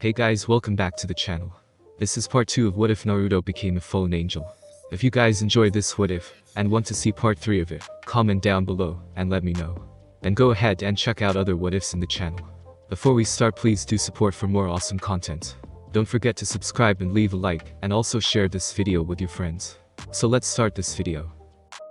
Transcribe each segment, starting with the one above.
Hey guys, welcome back to the channel. This is part 2 of What If Naruto Became a Fallen Angel. If you guys enjoy this what if, and want to see part 3 of it, comment down below, and let me know. And go ahead and check out other what ifs in the channel. Before we start, please do support for more awesome content. Don't forget to subscribe and leave a like, and also share this video with your friends. So let's start this video.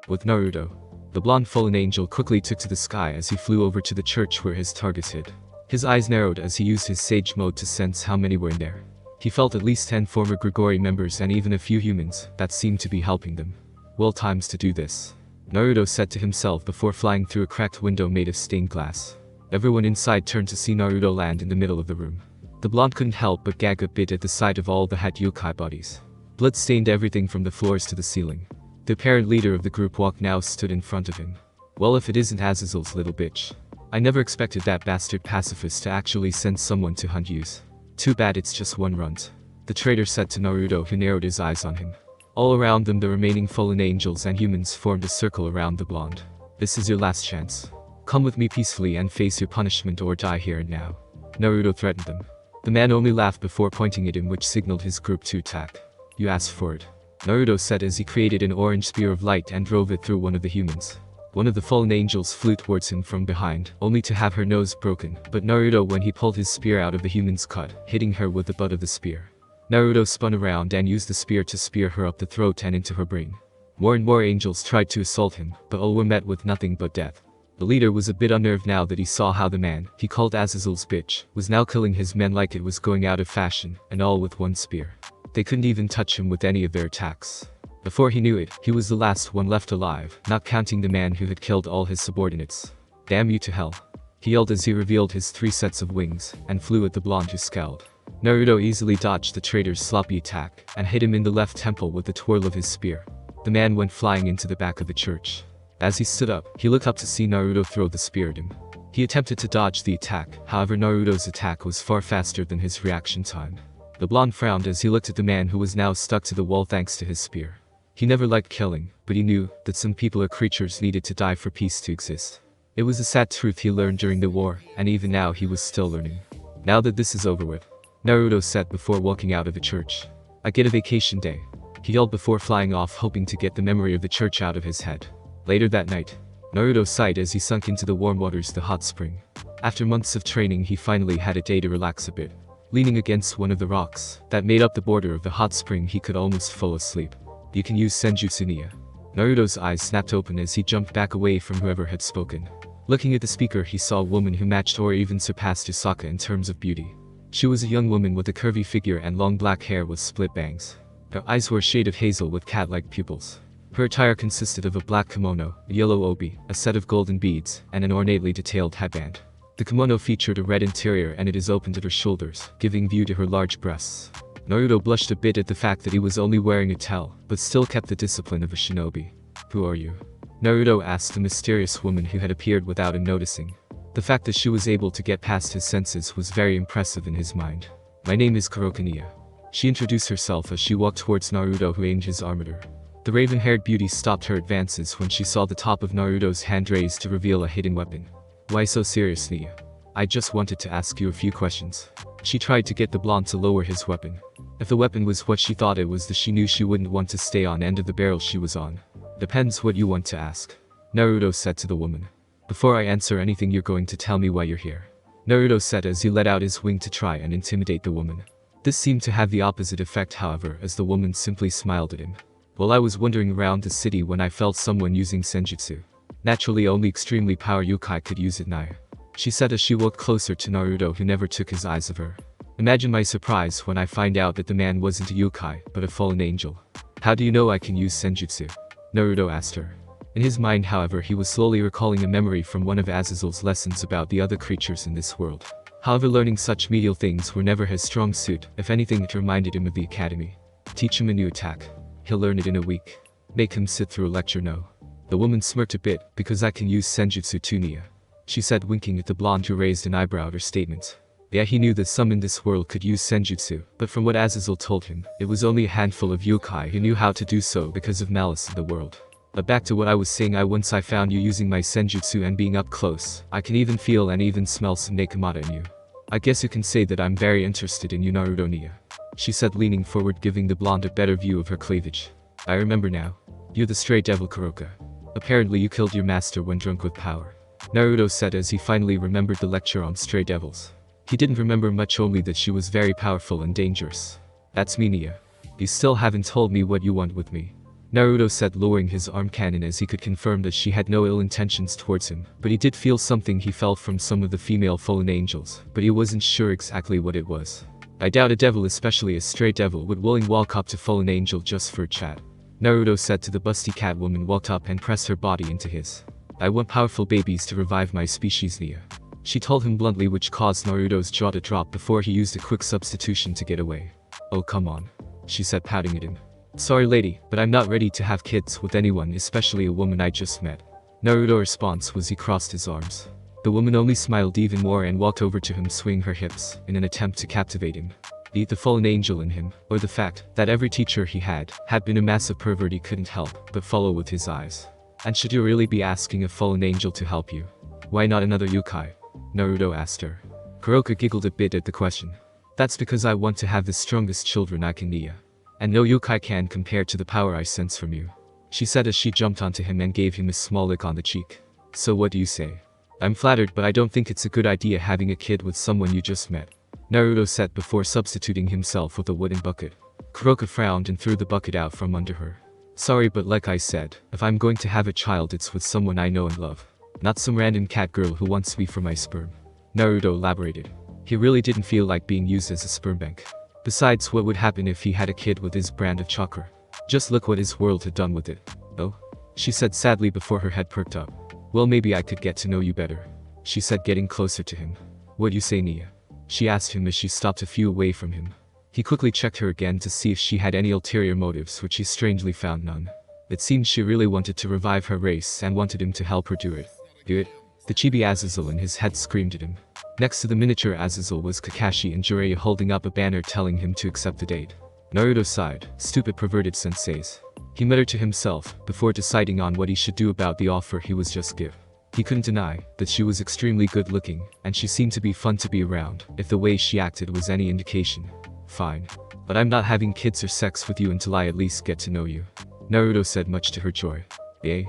With Naruto. The blonde fallen angel quickly took to the sky as he flew over to the church where his targets hid. His eyes narrowed as he used his sage mode to sense how many were in there. He felt at least 10 former Grigori members and even a few humans that seemed to be helping them. Well, times to do this, Naruto said to himself before flying through a cracked window made of stained glass. Everyone inside turned to see Naruto land in the middle of the room. The blonde couldn't help but gag a bit at the sight of all the hat yokai bodies. Blood stained everything from the floors to the ceiling. The apparent leader of the group walk now stood in front of him. Well, if it isn't Azazel's little bitch. I never expected that bastard pacifist to actually send someone to hunt yous. Too bad it's just one runt. The traitor said to Naruto, who narrowed his eyes on him. All around them the remaining fallen angels and humans formed a circle around the blonde. This is your last chance. Come with me peacefully and face your punishment or die here and now. Naruto threatened them. The man only laughed before pointing at him, which signaled his group to attack. You asked for it, Naruto said as he created an orange spear of light and drove it through one of the humans. One of the fallen angels flew towards him from behind, only to have her nose broken, but Naruto when he pulled his spear out of the human's cut, hitting her with the butt of the spear. Naruto spun around and used the spear to spear her up the throat and into her brain. More and more angels tried to assault him, but all were met with nothing but death. The leader was a bit unnerved now that he saw how the man he called Azazel's bitch was now killing his men like it was going out of fashion, and all with one spear. They couldn't even touch him with any of their attacks. Before he knew it, he was the last one left alive, not counting the man who had killed all his subordinates. Damn you to hell, he yelled as he revealed his 3 sets of wings, and flew at the blonde who scowled. Naruto easily dodged the traitor's sloppy attack, and hit him in the left temple with the twirl of his spear. The man went flying into the back of the church. As he stood up, he looked up to see Naruto throw the spear at him. He attempted to dodge the attack, however Naruto's attack was far faster than his reaction time. The blonde frowned as he looked at the man who was now stuck to the wall thanks to his spear. He never liked killing, but he knew that some people or creatures needed to die for peace to exist. It was a sad truth he learned during the war, and even now he was still learning. Now that this is over with, Naruto said before walking out of the church. I get a vacation day, he yelled before flying off, hoping to get the memory of the church out of his head. Later that night, Naruto sighed as he sunk into the warm waters of the hot spring. After months of training, he finally had a day to relax a bit. Leaning against one of the rocks that made up the border of the hot spring, he could almost fall asleep. You can use Senjutsu Nia. Naruto's eyes snapped open as he jumped back away from whoever had spoken. Looking at the speaker, he saw a woman who matched or even surpassed Usaka in terms of beauty. She was a young woman with a curvy figure and long black hair with split bangs. Her eyes were a shade of hazel with cat-like pupils. Her attire consisted of a black kimono, a yellow obi, a set of golden beads, and an ornately detailed headband. The kimono featured a red interior and it is opened at her shoulders, giving view to her large breasts. Naruto blushed a bit at the fact that he was only wearing a towel, but still kept the discipline of a shinobi. Who are you? Naruto asked the mysterious woman who had appeared without him noticing. The fact that she was able to get past his senses was very impressive in his mind. My name is Kuroka Nia. She introduced herself as she walked towards Naruto, who aimed his arm at her. The raven-haired beauty stopped her advances when she saw the top of Naruto's hand raised to reveal a hidden weapon. Why so serious, Nia? I just wanted to ask you a few questions. She tried to get the blonde to lower his weapon. If the weapon was what she thought it was, she knew she wouldn't want to stay on end of the barrel she was on. Depends what you want to ask, Naruto said to the woman. Before I answer anything, you're going to tell me why you're here, Naruto said as he let out his wing to try and intimidate the woman. This seemed to have the opposite effect, however, as the woman simply smiled at him. Well, I was wandering around the city when I felt someone using senjutsu. Naturally, only extremely power yokai could use it, Nia, she said as she walked closer to Naruto, who never took his eyes off her. Imagine my surprise when I find out that the man wasn't a yokai, but a fallen angel. How do you know I can use senjutsu? Naruto asked her. In his mind, however, he was slowly recalling a memory from one of Azazel's lessons about the other creatures in this world. However, learning such menial things were never his strong suit. If anything, it reminded him of the academy. Teach him a new attack. He'll learn it in a week. Make him sit through a lecture, no. The woman smirked a bit, because I can use senjutsu too, Nia, she said, winking at the blonde who raised an eyebrow at her statement. Yeah, he knew that some in this world could use senjutsu, but from what Azazel told him, it was only a handful of yokai who knew how to do so because of malice in the world. But back to what I was saying, once I found you using my senjutsu and being up close, I can even feel and even smell some Nekomata in you. I guess you can say that I'm very interested in you, Naruto Nia. She said, leaning forward, giving the blonde a better view of her cleavage. I remember now. You're the stray devil Kuroka. Apparently you killed your master when drunk with power. Naruto said as he finally remembered the lecture on stray devils. He didn't remember much, only that she was very powerful and dangerous. That's me, Nia. You still haven't told me what you want with me. Naruto said, lowering his arm cannon as he could confirm that she had no ill intentions towards him, but he did feel something he felt from some of the female fallen angels, but he wasn't sure exactly what it was. I doubt a devil, especially a stray devil, would willing walk up to fallen angel just for a chat. Naruto said to the busty cat woman, walked up and pressed her body into his. I want powerful babies to revive my species, Nia. She told him bluntly, which caused Naruto's jaw to drop before he used a quick substitution to get away. Oh come on, she said, pouting at him. Sorry lady, but I'm not ready to have kids with anyone, especially a woman I just met. Naruto's response was he crossed his arms. The woman only smiled even more and walked over to him, swinging her hips in an attempt to captivate him. The fallen angel in him, or the fact that every teacher he had been a massive pervert, he couldn't help but follow with his eyes. And should you really be asking a fallen angel to help you? Why not another yokai? Naruto asked her. Kuroka giggled a bit at the question. That's because I want to have the strongest children I can, Nia. And no yokai can compare to the power I sense from you. She said as she jumped onto him and gave him a small lick on the cheek. So what do you say? I'm flattered, but I don't think it's a good idea having a kid with someone you just met. Naruto said before substituting himself with a wooden bucket. Kuroka frowned and threw the bucket out from under her. Sorry, but like I said, if I'm going to have a child, it's with someone I know and love. Not some random cat girl who wants me for my sperm. Naruto elaborated. He really didn't feel like being used as a sperm bank. Besides, what would happen if he had a kid with his brand of chakra? Just look what his world had done with it. Oh? She said sadly before her head perked up. Well, maybe I could get to know you better. She said, getting closer to him. What do you say, Nia? She asked him as she stopped a few away from him. He quickly checked her again to see if she had any ulterior motives, which he strangely found none. It seemed she really wanted to revive her race and wanted him to help her do it. Do it? The chibi Azazel in his head screamed at him. Next to the miniature Azazel was Kakashi and Jiraiya holding up a banner telling him to accept the date. Naruto sighed. Stupid perverted senseis. He muttered to himself before deciding on what he should do about the offer he was just given. He couldn't deny that she was extremely good looking, and she seemed to be fun to be around, if the way she acted was any indication. Fine. But I'm not having kids or sex with you until I at least get to know you. Naruto said, much to her joy. Eh?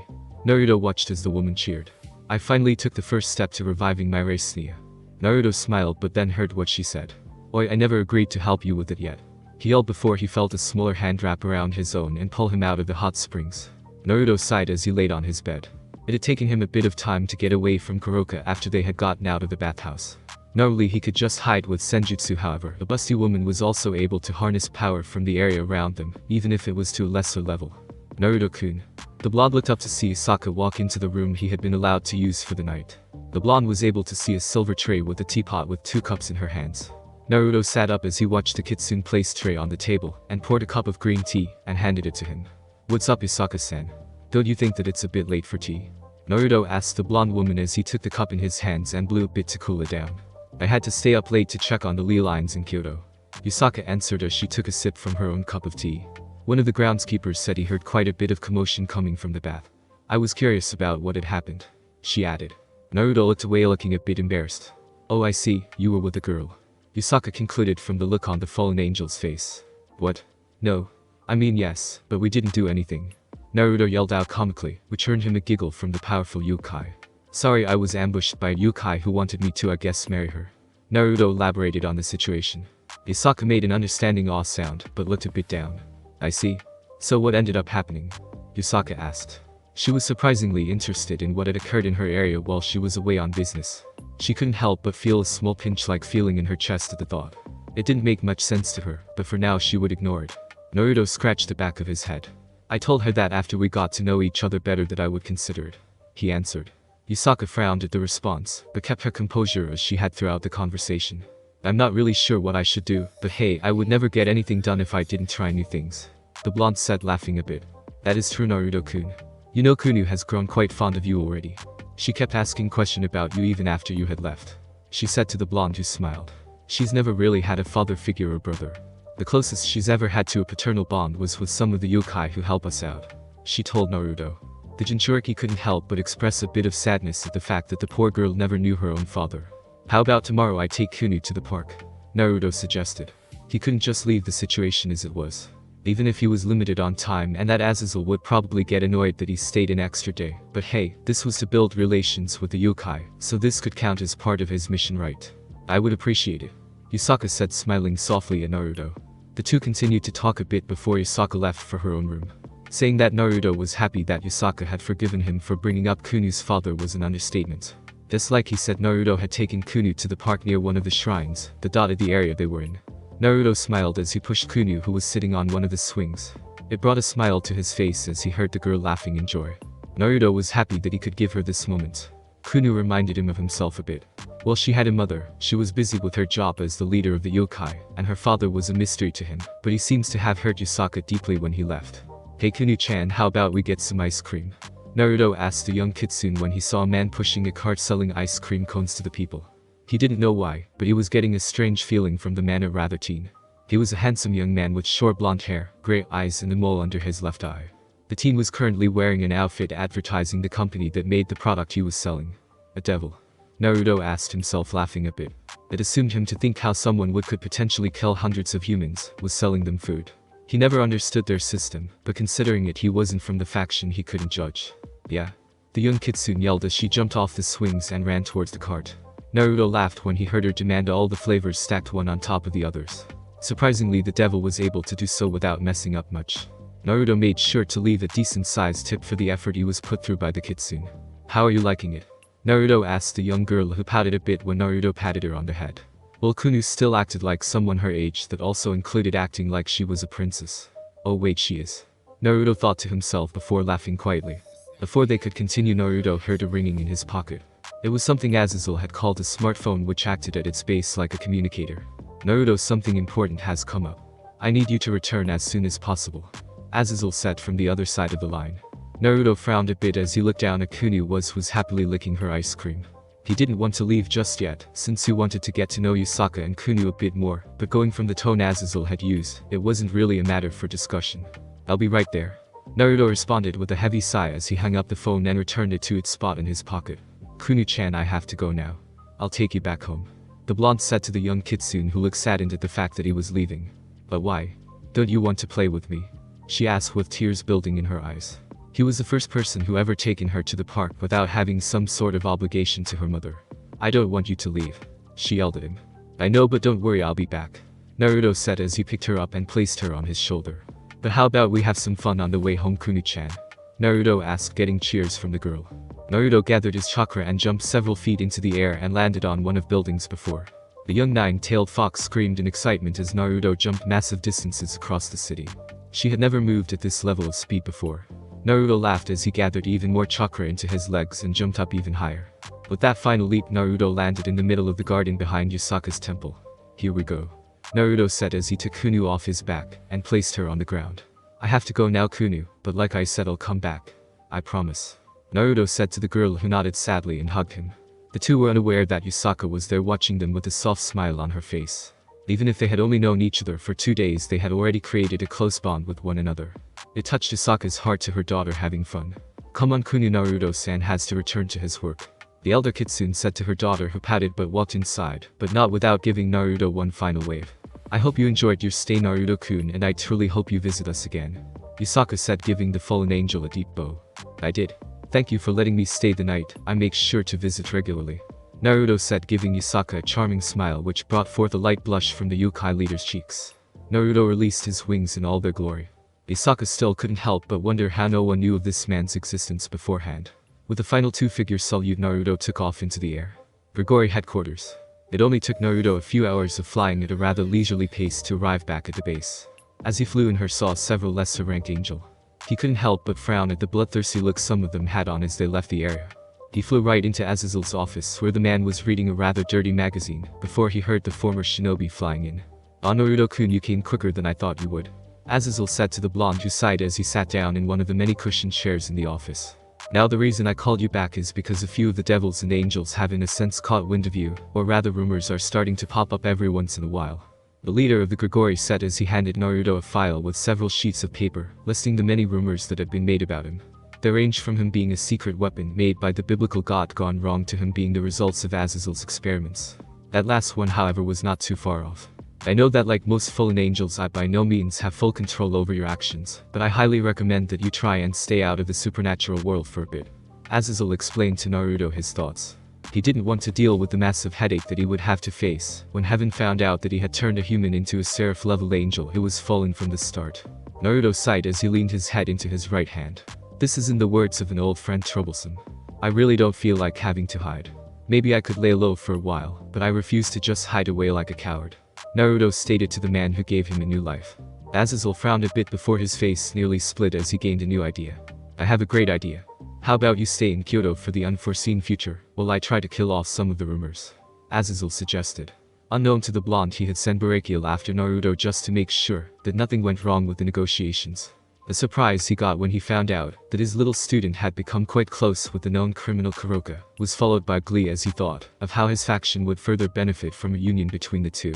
Naruto watched as the woman cheered. I finally took the first step to reviving my race, Nia. Naruto smiled but then heard what she said. Oi, I never agreed to help you with it yet. He yelled before he felt a smaller hand wrap around his own and pull him out of the hot springs. Naruto sighed as he laid on his bed. It had taken him a bit of time to get away from Kuroka after they had gotten out of the bathhouse. Normally he could just hide with senjutsu, however, the busty woman was also able to harness power from the area around them, even if it was to a lesser level. Naruto-kun. The blonde looked up to see Sokka walk into the room he had been allowed to use for the night. The blonde was able to see a silver tray with a teapot with 2 cups in her hands. Naruto sat up as he watched the kitsune place tray on the table and poured a cup of green tea and handed it to him. What's up, Isaka-san? Don't you think that it's a bit late for tea? Naruto asked the blonde woman as he took the cup in his hands and blew a bit to cool it down. I had to stay up late to check on the ley lines in Kyoto. Yusaka answered as she took a sip from her own cup of tea. One of the groundskeepers said he heard quite a bit of commotion coming from the bath. I was curious about what had happened, she added. Naruto looked away, looking a bit embarrassed. Oh, I see, you were with a girl. Yusaka concluded from the look on the fallen angel's face. What? No. I mean yes, but we didn't do anything. Naruto yelled out comically, which earned him a giggle from the powerful yokai. Sorry, I was ambushed by a yokai who wanted me to, I guess, marry her. Naruto elaborated on the situation. Isaka made an understanding awe sound, but looked a bit down. I see. So what ended up happening? Yusaka asked. She was surprisingly interested in what had occurred in her area while she was away on business. She couldn't help but feel a small pinch-like feeling in her chest at the thought. It didn't make much sense to her, but for now she would ignore it. Naruto scratched the back of his head. I told her that after we got to know each other better that I would consider it. He answered. Yusaka frowned at the response, but kept her composure as she had throughout the conversation. I'm not really sure what I should do, but hey, I would never get anything done if I didn't try new things. The blonde said, laughing a bit. That is true, Naruto-kun. You know Kunu has grown quite fond of you already. She kept asking questions about you even after you had left. She said to the blonde, who smiled. She's never really had a father figure or brother. The closest she's ever had to a paternal bond was with some of the yokai who help us out. She told Naruto. The Jinchuriki couldn't help but express a bit of sadness at the fact that the poor girl never knew her own father. How about tomorrow I take Kunu to the park? Naruto suggested. He couldn't just leave the situation as it was. Even if he was limited on time, and that Azazel would probably get annoyed that he stayed an extra day. But hey, this was to build relations with the yokai, so this could count as part of his mission, right? I would appreciate it, Yusaka said, smiling softly at Naruto. The two continued to talk a bit before Yusaka left for her own room. Saying that Naruto was happy that Yusaka had forgiven him for bringing up Kunu's father was an understatement. Just like he said, Naruto had taken Kunu to the park near one of the shrines, the dotted the area they were in. Naruto smiled as he pushed Kunu, who was sitting on one of the swings. It brought a smile to his face as he heard the girl laughing in joy. Naruto was happy that he could give her this moment. Kunu reminded him of himself a bit. While she had a mother, she was busy with her job as the leader of the yokai, and her father was a mystery to him, but he seems to have hurt Yusaka deeply when he left. Hey Kunu-chan, how about we get some ice cream? Naruto asked the young kitsune when he saw a man pushing a cart selling ice cream cones to the people. He didn't know why, but he was getting a strange feeling from the man, a rather teen. He was a handsome young man with short blonde hair, gray eyes and a mole under his left eye. The teen was currently wearing an outfit advertising the company that made the product he was selling. A devil? Naruto asked himself, laughing a bit. It assumed him to think how someone could potentially kill hundreds of humans, was selling them food. He never understood their system, but considering it he wasn't from the faction he couldn't judge. Yeah. The young kitsune yelled as she jumped off the swings and ran towards the cart. Naruto laughed when he heard her demand all the flavors stacked one on top of the others. Surprisingly, the devil was able to do so without messing up much. Naruto made sure to leave a decent-sized tip for the effort he was put through by the kitsune. How are you liking it? Naruto asked the young girl, who pouted a bit when Naruto patted her on the head. Well, Kunu still acted like someone her age, that also included acting like she was a princess. Oh wait, she is. Naruto thought to himself before laughing quietly. Before they could continue, Naruto heard a ringing in his pocket. It was something Azazel had called a smartphone, which acted at its base like a communicator. Naruto, something important has come up. I need you to return as soon as possible, Azazel said from the other side of the line. Naruto frowned a bit as he looked down at Kunu, who was happily licking her ice cream. He didn't want to leave just yet, since he wanted to get to know Yusaka and Kunu a bit more, but going from the tone Azazel had used, it wasn't really a matter for discussion. I'll be right there, Naruto responded with a heavy sigh as he hung up the phone and returned it to its spot in his pocket. Kunu-chan, I have to go now. I'll take you back home, the blonde said to the young kitsune, who looked saddened at the fact that he was leaving. But why? Don't you want to play with me? She asked with tears building in her eyes. He was the first person who ever taken her to the park without having some sort of obligation to her mother. I don't want you to leave, she yelled at him. I know, but don't worry, I'll be back, Naruto said as he picked her up and placed her on his shoulder. But how about we have some fun on the way home, Kunu-chan? Naruto asked, getting cheers from the girl. Naruto gathered his chakra and jumped several feet into the air and landed on one of buildings before. The young nine-tailed fox screamed in excitement as Naruto jumped massive distances across the city. She had never moved at this level of speed before. Naruto laughed as he gathered even more chakra into his legs and jumped up even higher. With that final leap, Naruto landed in the middle of the garden behind Yusaka's temple. Here we go, Naruto said as he took Kunu off his back and placed her on the ground. I have to go now, Kunu, but like I said, I'll come back. I promise, Naruto said to the girl, who nodded sadly and hugged him. The two were unaware that Yusaka was there watching them with a soft smile on her face. Even if they had only known each other for 2 days, they had already created a close bond with one another. It touched Yusaka's heart to her daughter having fun. Come on, Kunu, Naruto-san has to return to his work, the elder kitsune said to her daughter, who pouted but walked inside, but not without giving Naruto one final wave. I hope you enjoyed your stay, Naruto-kun, and I truly hope you visit us again, Yusaka said, giving the fallen angel a deep bow. I did. Thank you for letting me stay the night. I make sure to visit regularly, Naruto said, giving Yusaka a charming smile which brought forth a light blush from the yokai leader's cheeks. Naruto released his wings in all their glory. Yusaka still couldn't help but wonder how no one knew of this man's existence beforehand. With the final two-figure salute, Naruto took off into the air. Grigori headquarters. It only took Naruto a few hours of flying at a rather leisurely pace to arrive back at the base. As he flew in her, saw several lesser-ranked angel. He couldn't help but frown at the bloodthirsty look some of them had on as they left the area. He flew right into Azazel's office, where the man was reading a rather dirty magazine, before he heard the former shinobi flying in. "Ah, Naruto-kun, you came quicker than I thought you would," Azazel said to the blonde, who sighed as he sat down in one of the many cushioned chairs in the office. "Now the reason I called you back is because a few of the devils and angels have in a sense caught wind of you, or rather rumors are starting to pop up every once in a while," the leader of the Grigori said as he handed Naruto a file with several sheets of paper, listing the many rumors that had been made about him. They range from him being a secret weapon made by the biblical god gone wrong to him being the results of Azazel's experiments. That last one, however, was not too far off. I know that like most fallen angels, I by no means have full control over your actions, but I highly recommend that you try and stay out of the supernatural world for a bit. Azazel explained to Naruto his thoughts. He didn't want to deal with the massive headache that he would have to face when heaven found out that he had turned a human into a seraph-level angel who was fallen from the start. Naruto sighed as he leaned his head into his right hand. This is in the words of an old friend, troublesome. I really don't feel like having to hide. Maybe I could lay low for a while, but I refuse to just hide away like a coward. Naruto stated to the man who gave him a new life. Azazel frowned a bit before his face nearly split as he gained a new idea. I have a great idea. How about you stay in Kyoto for the unforeseen future, while I try to kill off some of the rumors? Azazel suggested. Unknown to the blonde, he had sent Barakiel after Naruto just to make sure that nothing went wrong with the negotiations. The surprise he got when he found out that his little student had become quite close with the known criminal Kuroka was followed by glee as he thought of how his faction would further benefit from a union between the two.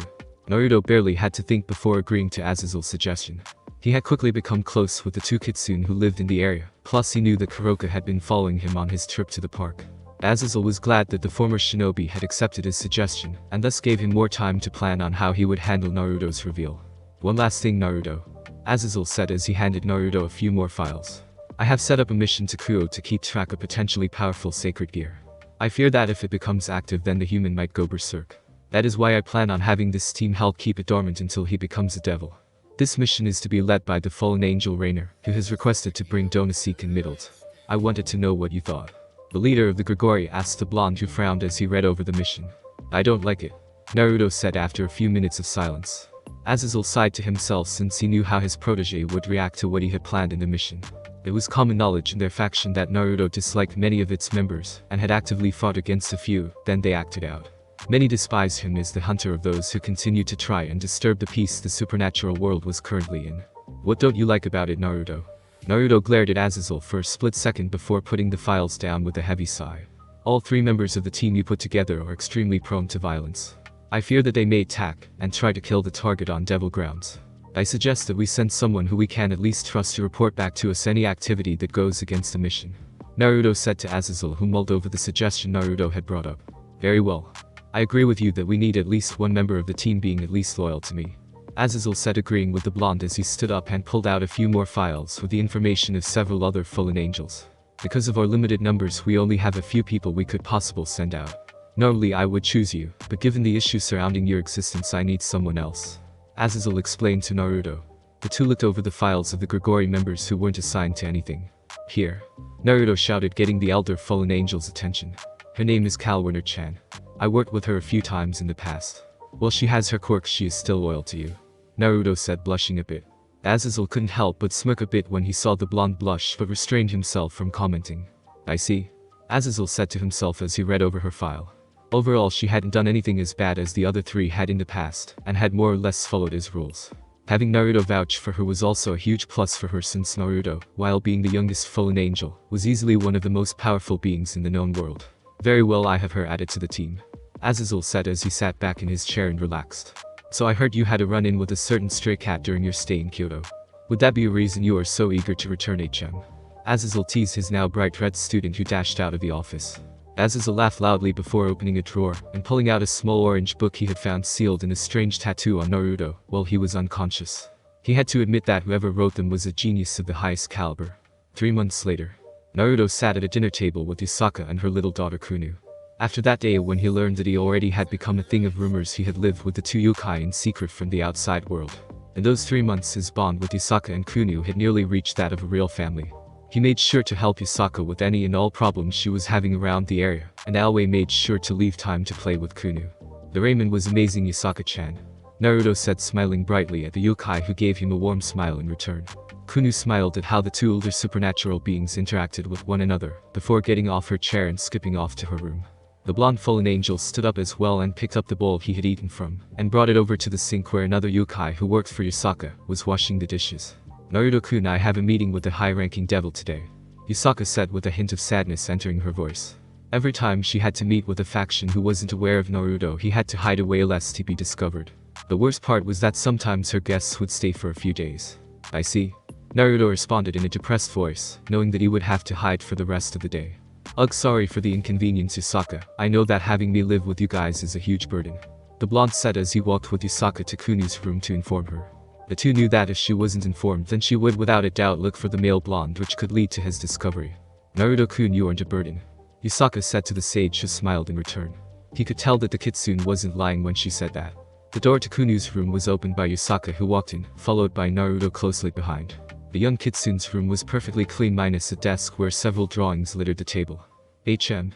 Naruto barely had to think before agreeing to Azazel's suggestion. He had quickly become close with the two kitsune who lived in the area, plus he knew that Kuroka had been following him on his trip to the park. Azazel was glad that the former shinobi had accepted his suggestion, and thus gave him more time to plan on how he would handle Naruto's reveal. One last thing, Naruto, Azazel said as he handed Naruto a few more files. I have set up a mission to Kyoto to keep track of potentially powerful sacred gear. I fear that if it becomes active, then the human might go berserk. That is why I plan on having this team help keep it dormant until he becomes a devil. This mission is to be led by the fallen angel Rainer, who has requested to bring Donosek and Middlet. I wanted to know what you thought. The leader of the Grigori asked the blonde, who frowned as he read over the mission. I don't like it, Naruto said after a few minutes of silence. Azazel sighed to himself since he knew how his protege would react to what he had planned in the mission. It was common knowledge in their faction that Naruto disliked many of its members and had actively fought against a few, then they acted out. Many despised him as the hunter of those who continued to try and disturb the peace the supernatural world was currently in. What don't you like about it, Naruto? Naruto glared at Azazel for a split second before putting the files down with a heavy sigh. All three members of the team you put together are extremely prone to violence. I fear that they may attack and try to kill the target on devil grounds. I suggest that we send someone who we can at least trust to report back to us any activity that goes against the mission. Naruto said to Azazel, who mulled over the suggestion Naruto had brought up. Very well. I agree with you that we need at least one member of the team being at least loyal to me. Azazel said, agreeing with the blonde as he stood up and pulled out a few more files with the information of several other fallen angels. Because of our limited numbers, we only have a few people we could possibly send out. Normally I would choose you, but given the issues surrounding your existence, I need someone else. Azazel explained to Naruto. The two looked over the files of the Grigori members who weren't assigned to anything. Here, Naruto shouted, getting the elder fallen angel's attention. Her name is Kalwerner-chan. I worked with her a few times in the past. While she has her quirks, she is still loyal to you, Naruto said, blushing a bit. Azazel couldn't help but smirk a bit when he saw the blonde blush, but restrained himself from commenting. I see, Azazel said to himself as he read over her file. Overall, she hadn't done anything as bad as the other three had in the past, and had more or less followed his rules. Having Naruto vouch for her was also a huge plus for her, since Naruto, while being the youngest fallen angel, was easily one of the most powerful beings in the known world. Very well, I have her added to the team, Azazel said as he sat back in his chair and relaxed. So I heard you had a run-in with a certain stray cat during your stay in Kyoto. Would that be a reason you are so eager to return, HM? Azazel teased his now bright red student, who dashed out of the office. Azazel laughed loudly before opening a drawer and pulling out a small orange book he had found sealed in a strange tattoo on Naruto while he was unconscious. He had to admit that whoever wrote them was a genius of the highest caliber. 3 months later, Naruto sat at a dinner table with Yusaka and her little daughter Kunu. After that day when he learned that he already had become a thing of rumors, he had lived with the two yokai in secret from the outside world. In those 3 months, his bond with Yusaka and Kunu had nearly reached that of a real family. He made sure to help Yusaka with any and all problems she was having around the area, and always made sure to leave time to play with Kunu. The ramen was amazing, Yusaka-chan, Naruto said, smiling brightly at the yokai, who gave him a warm smile in return. Kunu smiled at how the two older supernatural beings interacted with one another, before getting off her chair and skipping off to her room. The blonde fallen angel stood up as well and picked up the bowl he had eaten from, and brought it over to the sink where another yokai who worked for Yusaka was washing the dishes. Naruto-kun, I have a meeting with the high-ranking devil today, Yusaka said with a hint of sadness entering her voice. Every time she had to meet with a faction who wasn't aware of Naruto, he had to hide away lest he be discovered. The worst part was that sometimes her guests would stay for a few days. I see. Naruto responded in a depressed voice, knowing that he would have to hide for the rest of the day. Ugh, sorry for the inconvenience, Yusaka. I know that having me live with you guys is a huge burden. The blonde said as he walked with Yusaka to Kunu's room to inform her. The two knew that if she wasn't informed, then she would without a doubt look for the male blonde, which could lead to his discovery. Naruto-kun, you aren't a burden, Yusaka said to the sage, who smiled in return. He could tell that the kitsune wasn't lying when she said that. The door to Kunu's room was opened by Yusaka, who walked in, followed by Naruto closely behind. The young kitsune's room was perfectly clean minus a desk where several drawings littered the table.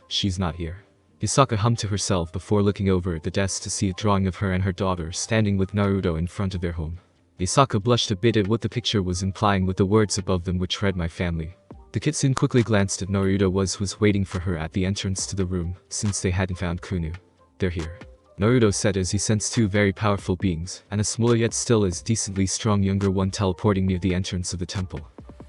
She's not here. Yusaka hummed to herself before looking over at the desk to see a drawing of her and her daughter standing with Naruto in front of their home. Yusaka blushed a bit at what the picture was implying with the words above them, which read "My family." The kitsune quickly glanced at Naruto was waiting for her at the entrance to the room, since they hadn't found Kunu. They're here, Naruto said as he sensed two very powerful beings, and a smaller yet still as decently strong younger one teleporting near the entrance of the temple.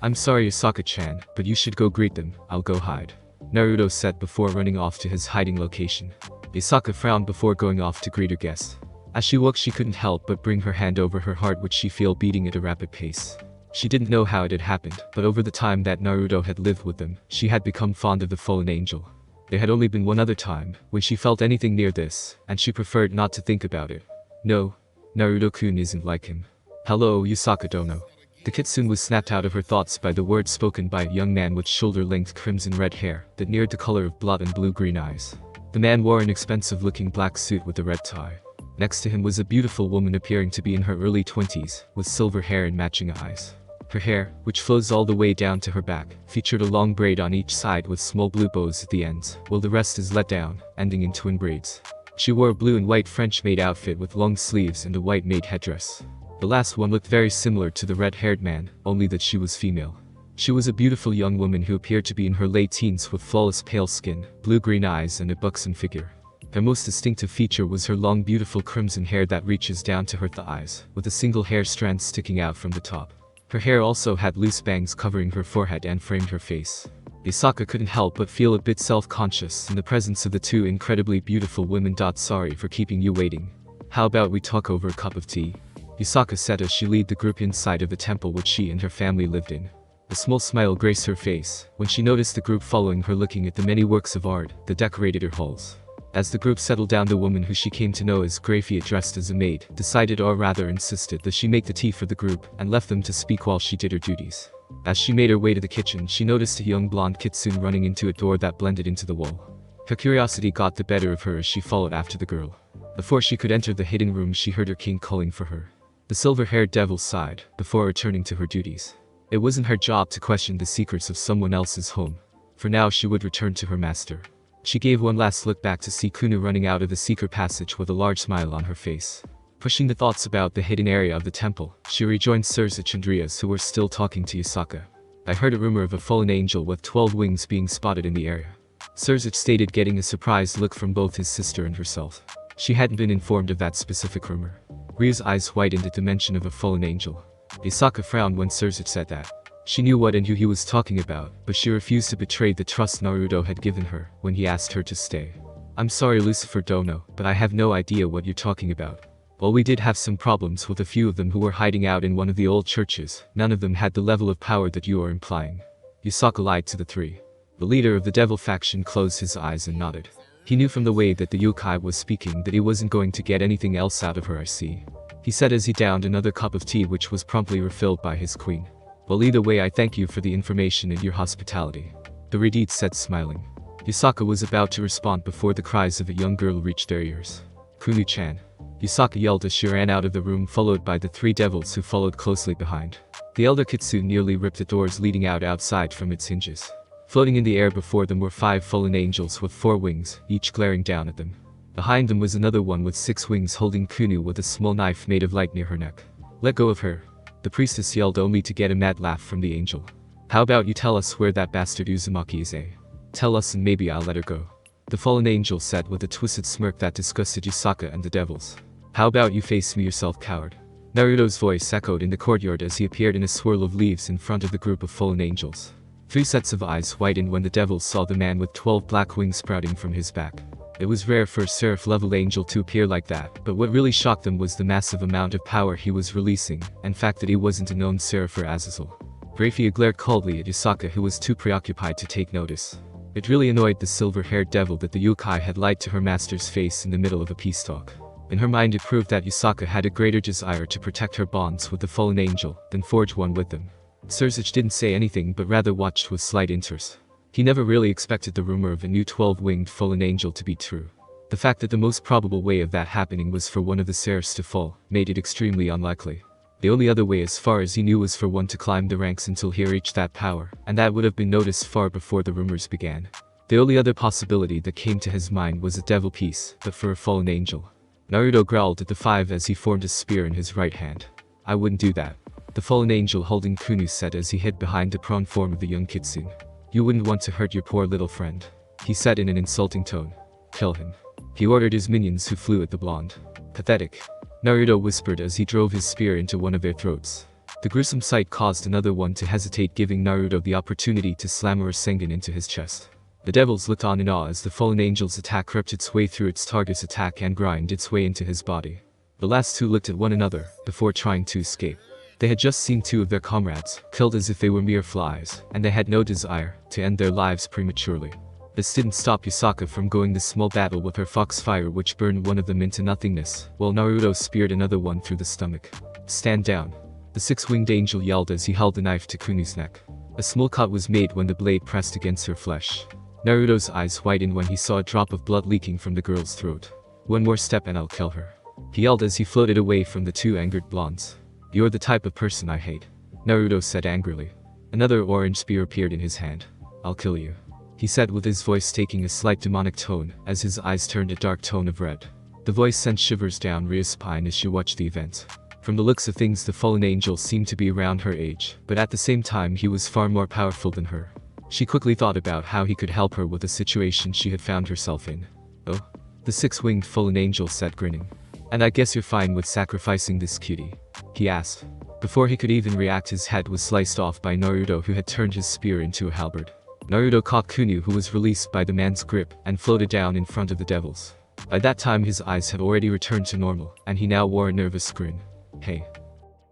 I'm sorry, Yusaka-chan, but you should go greet them. I'll go hide, Naruto said before running off to his hiding location. Yusaka frowned before going off to greet her guest. As she walked, she couldn't help but bring her hand over her heart, which she felt beating at a rapid pace. She didn't know how it had happened, but over the time that Naruto had lived with them, she had become fond of the fallen angel. There had only been one other time when she felt anything near this, and she preferred not to think about it. No, Naruto-kun isn't like him. Hello, Yusaka Dono. The kitsune was snapped out of her thoughts by the words spoken by a young man with shoulder-length crimson-red hair that neared the color of blood and blue-green eyes. The man wore an expensive-looking black suit with a red tie. Next to him was a beautiful woman appearing to be in her early 20s, with silver hair and matching eyes. Her hair, which flows all the way down to her back, featured a long braid on each side with small blue bows at the ends, while the rest is let down, ending in twin braids. She wore a blue and white French-maid outfit with long sleeves and a white-maid headdress. The last one looked very similar to the red-haired man, only that she was female. She was a beautiful young woman who appeared to be in her late teens with flawless pale skin, blue-green eyes and a buxom figure. Her most distinctive feature was her long beautiful crimson hair that reaches down to her thighs, with a single hair strand sticking out from the top. Her hair also had loose bangs covering her forehead and framed her face. Yusaka couldn't help but feel a bit self-conscious in the presence of the two incredibly beautiful women. Sorry for keeping you waiting. How about we talk over a cup of tea? Yusaka said as she led the group inside of the temple which she and her family lived in. A small smile graced her face when she noticed the group following her, looking at the many works of art that decorated her halls. As the group settled down, the woman who she came to know as Grafia, dressed as a maid, decided, or rather insisted, that she make the tea for the group and left them to speak while she did her duties. As she made her way to the kitchen, she noticed a young blonde kitsune running into a door that blended into the wall. Her curiosity got the better of her as she followed after the girl. Before she could enter the hidden room, she heard her king calling for her. The silver-haired devil sighed before returning to her duties. It wasn't her job to question the secrets of someone else's home. For now, she would return to her master. She gave one last look back to see Kunu running out of the secret passage with a large smile on her face. Pushing the thoughts about the hidden area of the temple, she rejoined Surzich and Rias, who were still talking to Yusaka. I heard a rumor of a fallen angel with 12 wings being spotted in the area, Surzich stated, getting a surprised look from both his sister and herself. She hadn't been informed of that specific rumor. Ria's eyes widened at the mention of a fallen angel. Yusaka frowned when Surzich said that. She knew what and who he was talking about, but she refused to betray the trust Naruto had given her when he asked her to stay. I'm sorry, Lucifer Dono, but I have no idea what you're talking about. While we did have some problems with a few of them who were hiding out in one of the old churches, none of them had the level of power that you are implying. Yusaka lied to the three. The leader of the devil faction closed his eyes and nodded. He knew from the way that the yokai was speaking that he wasn't going to get anything else out of her. I see, he said as he downed another cup of tea, which was promptly refilled by his queen. Well, either way, I thank you for the information and your hospitality, the Redeed said, smiling. Yusaka was about to respond before the cries of a young girl reached their ears. Kunu-chan, Yusaka yelled as she ran out of the room, followed by the three devils who followed closely behind. The elder kitsune nearly ripped the doors leading outside from its hinges. Floating in the air before them were 5 fallen angels with 4 wings, each glaring down at them. Behind them was another one with 6 wings holding Kunu with a small knife made of light near her neck. Let go of her, the priestess yelled, only to get a mad laugh from the angel. How about you tell us where that bastard Uzumaki is, eh? Tell us and maybe I'll let her go, the fallen angel said with a twisted smirk that disgusted Yusaka and the devils. How about you face me yourself, coward? Naruto's voice echoed in the courtyard as he appeared in a swirl of leaves in front of the group of fallen angels. 3 sets of eyes widened when the devils saw the man with 12 black wings sprouting from his back. It was rare for a seraph-level angel to appear like that, but what really shocked them was the massive amount of power he was releasing, and fact that he wasn't a known seraph or Azazel. Raphia glared coldly at Yusaka, who was too preoccupied to take notice. It really annoyed the silver-haired devil that the yokai had lied to her master's face in the middle of a peace talk. In her mind, it proved that Yusaka had a greater desire to protect her bonds with the fallen angel than forge one with them. Surzich didn't say anything but rather watched with slight interest. He never really expected the rumor of a new 12-winged fallen angel to be true. The fact that the most probable way of that happening was for one of the seraphs to fall made it extremely unlikely. The only other way as far as he knew was for one to climb the ranks until he reached that power, and that would have been noticed far before the rumors began. The only other possibility that came to his mind was a devil piece, but for a fallen angel. Naruto growled at the five as he formed a spear in his right hand. I wouldn't do that. The fallen angel holding Kunu said as he hid behind the prone form of the young kitsune. You wouldn't want to hurt your poor little friend, he said in an insulting tone. Kill him. He ordered his minions, who flew at the blonde. Pathetic, Naruto whispered as he drove his spear into one of their throats. The gruesome sight caused another one to hesitate, giving Naruto the opportunity to slam a Rasengan into his chest. The devils looked on in awe as the fallen angel's attack crept its way through its target's attack and grind its way into his body. The last two looked at one another before trying to escape. They had just seen two of their comrades killed as if they were mere flies, and they had no desire to end their lives prematurely. This didn't stop Yusaka from going the small battle with her foxfire, which burned one of them into nothingness, while Naruto speared another one through the stomach. Stand down. The six-winged angel yelled as he held the knife to Kunu's neck. A small cut was made when the blade pressed against her flesh. Naruto's eyes widened when he saw a drop of blood leaking from the girl's throat. One more step and I'll kill her, he yelled as he floated away from the two angered blondes. You're the type of person I hate, Naruto said angrily. Another orange spear appeared in his hand. I'll kill you, he said with his voice taking a slight demonic tone as his eyes turned a dark tone of red. The voice sent shivers down Ria's spine as she watched the event. From the looks of things, the fallen angel seemed to be around her age, but at the same time he was far more powerful than her. She quickly thought about how he could help her with the situation she had found herself in. Oh? The six-winged fallen angel said, grinning. And I guess you're fine with sacrificing this cutie? He asked. Before he could even react, his head was sliced off by Naruto, who had turned his spear into a halberd. Naruto caught Kunu, who was released by the man's grip, and floated down in front of the devils. By that time his eyes had already returned to normal, and he now wore a nervous grin. Hey.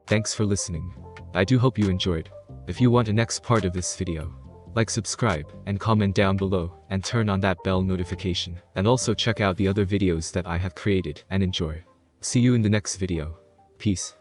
Thanks for listening. I do hope you enjoyed. If you want a next part of this video, like, subscribe, and comment down below, and turn on that bell notification. And also check out the other videos that I have created, and enjoy. See you in the next video. Peace.